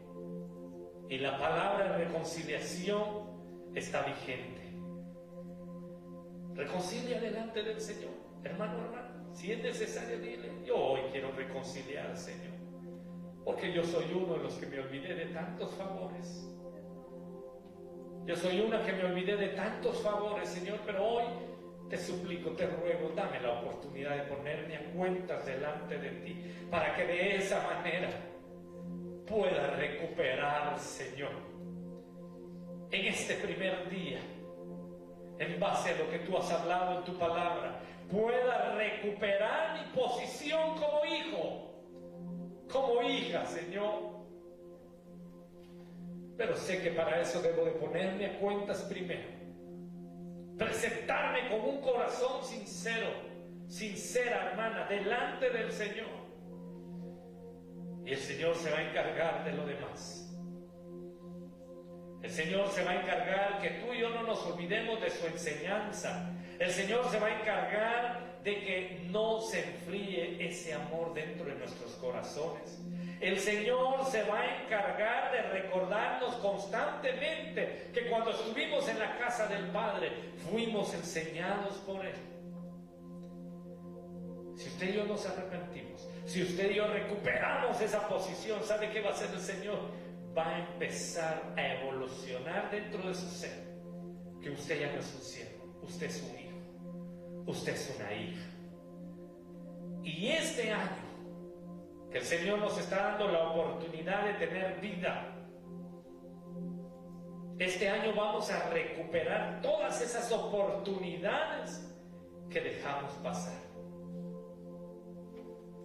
Y la palabra reconciliación está vigente. Reconcilia delante del Señor, hermano, hermano. Si es necesario, dile: yo hoy quiero reconciliar, Señor, porque yo soy uno de los que me olvidé de tantos favores. Yo soy una que me olvidé de tantos favores, Señor, pero hoy te suplico, te ruego, dame la oportunidad de ponerme a cuentas delante de ti, para que de esa manera pueda recuperar, Señor, en este primer día, en base a lo que tú has hablado en tu palabra, pueda recuperar mi posición como hijo, como hija, Señor. Pero sé que para eso debo de ponerme a cuentas primero, presentarme con un corazón sincero, sincera, hermana, delante del Señor. Y el Señor se va a encargar de lo demás. El Señor se va a encargar que tú y yo no nos olvidemos de su enseñanza. El Señor se va a encargar de que no se enfríe ese amor dentro de nuestros corazones. El Señor se va a encargar de recordarnos constantemente que cuando estuvimos en la casa del Padre fuimos enseñados por Él. Si usted y yo nos arrepentimos, si usted y yo recuperamos esa posición, ¿sabe qué va a hacer el Señor? Va a empezar a evolucionar dentro de su ser. Que usted ya no es un siervo, usted es un hijo, usted es una hija. Y este año, que el Señor nos está dando la oportunidad de tener vida, este año vamos a recuperar todas esas oportunidades que dejamos pasar.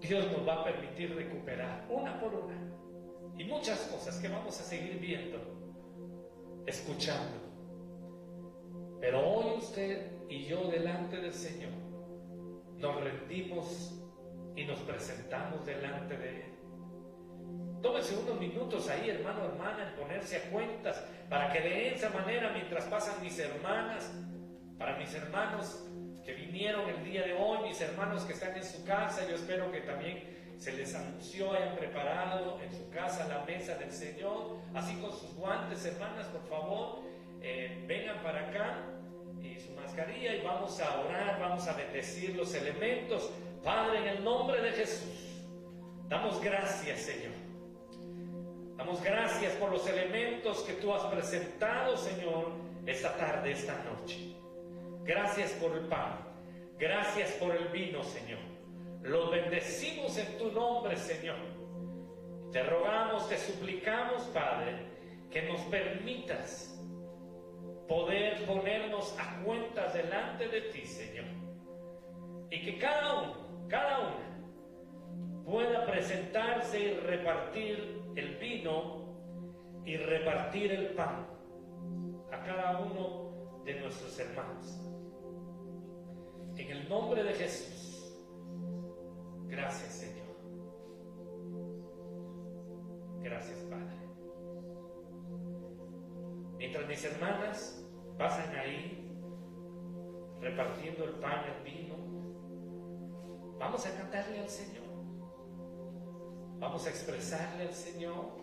Dios nos va a permitir recuperar una por una, y muchas cosas que vamos a seguir viendo, escuchando. Pero hoy usted y yo delante del Señor nos rendimos y nos presentamos delante de Él. Tómese unos minutos ahí, hermano, hermana, en ponerse a cuentas, para que de esa manera, mientras pasan mis hermanas, para mis hermanos que vinieron el día de hoy, mis hermanos que están en su casa, yo espero que también se les anunció, hayan preparado en su casa la mesa del Señor, así con sus guantes, hermanas, por favor, vengan para acá, y su mascarilla, y vamos a orar, vamos a bendecir los elementos. Padre, en el nombre de Jesús, damos gracias, Señor. Damos gracias por los elementos que tú has presentado, Señor, esta tarde, esta noche. Gracias por el pan, gracias por el vino, Señor. Los bendecimos en tu nombre, Señor. Te rogamos, te suplicamos, Padre, que nos permitas poder ponernos a cuentas delante de ti, Señor. Y que cada uno, cada una, pueda presentarse y repartir el vino y repartir el pan a cada uno de nuestros hermanos. En el nombre de Jesús, gracias Señor. Gracias Padre. Mientras mis hermanas pasan ahí repartiendo el pan y el vino, vamos a cantarle al Señor. Vamos a expresarle al Señor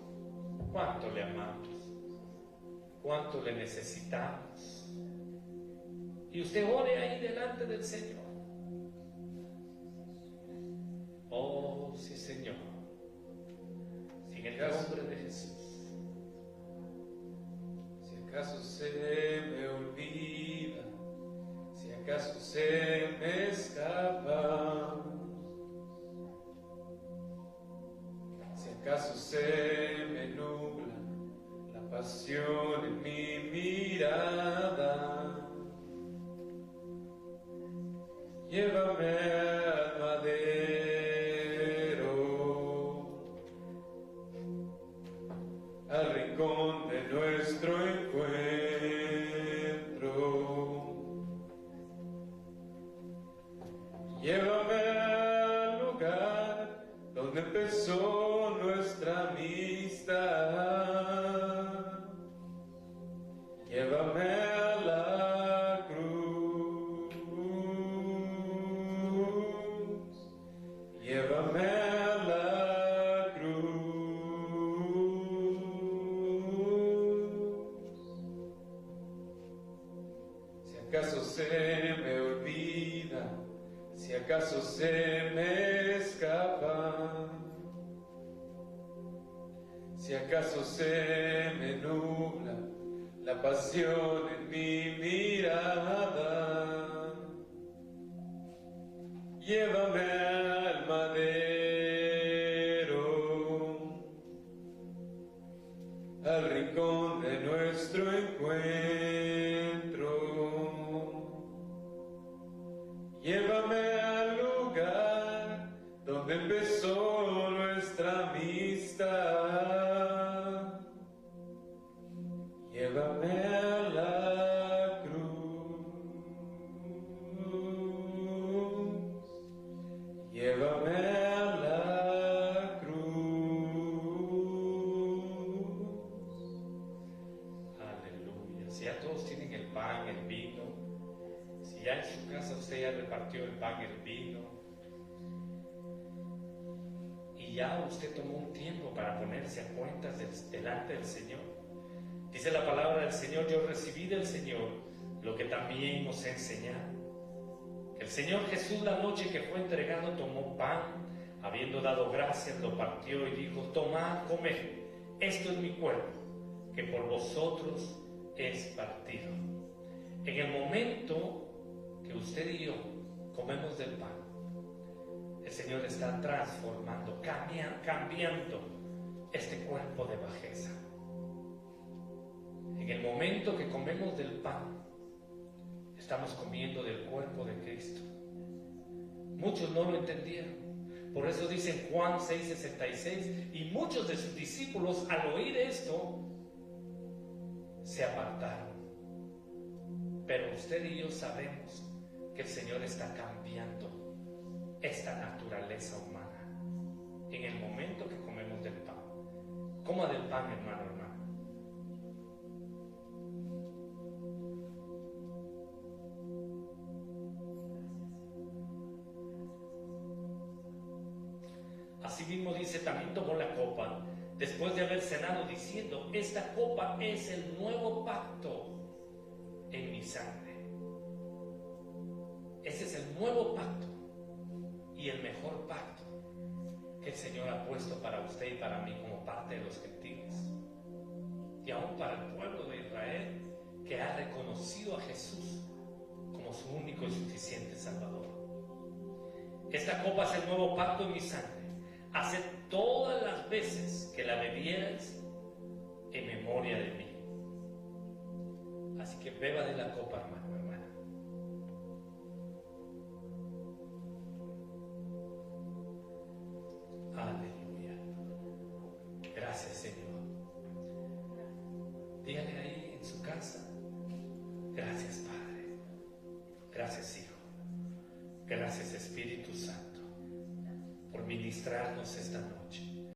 cuánto le amamos, cuánto le necesitamos. Y usted ore ahí delante del Señor. Oh, sí, Señor. En el nombre de Jesús. Si acaso se me olvida, si acaso se me escapa, si acaso se me nubla la pasión en mi mirada, llévame al madero, al rincón de nuestro encuentro. Llévame al lugar donde empezó nuestra amistad. Llévame a la cruz. Llévame a la cruz. Si acaso se me olvida, si acaso se me escapa, si acaso se me nubla la pasión en mi mirada, llévame al madero, al rincón de nuestro encuentro. Llévame al lugar donde empezó nuestra amistad. Llévame a la cruz. Llévame a la cruz. Aleluya. Si ya todos tienen el pan, el vino, si ya en su casa usted ya repartió el pan, el vino, y ya usted tomó un tiempo para ponerse a cuentas delante del Señor. Dice la palabra del Señor: yo recibí del Señor lo que también os he enseñado. El Señor Jesús, la noche que fue entregado, tomó pan, habiendo dado gracias, lo partió y dijo: tomad, comed, esto es mi cuerpo, que por vosotros es partido. En el momento que usted y yo comemos del pan, el Señor está transformando, cambiando este cuerpo de bajeza. En el momento que comemos del pan, estamos comiendo del cuerpo de Cristo. Muchos no lo entendieron. Por eso dice Juan 6:66, y muchos de sus discípulos al oír esto se apartaron. Pero usted y yo sabemos que el Señor está cambiando esta naturaleza humana en el momento que comemos del pan. Coma del pan, hermano, hermana. Asimismo dice, también tomó la copa después de haber cenado, diciendo: esta copa es el nuevo pacto en mi sangre. Ese es el nuevo pacto y el mejor pacto que el Señor ha puesto para usted y para mí como parte de los gentiles, y aún para el pueblo de Israel, que ha reconocido a Jesús como su único y suficiente Salvador. Esta copa es el nuevo pacto en mi sangre. Haced todas las veces que la bebierais en memoria de mí. Así que beba de la copa, hermano, hermana. Gracias, Señor. Dígale ahí en su casa: gracias, Padre. Gracias, Hijo. Gracias, Espíritu Santo, por ministrarnos esta noche.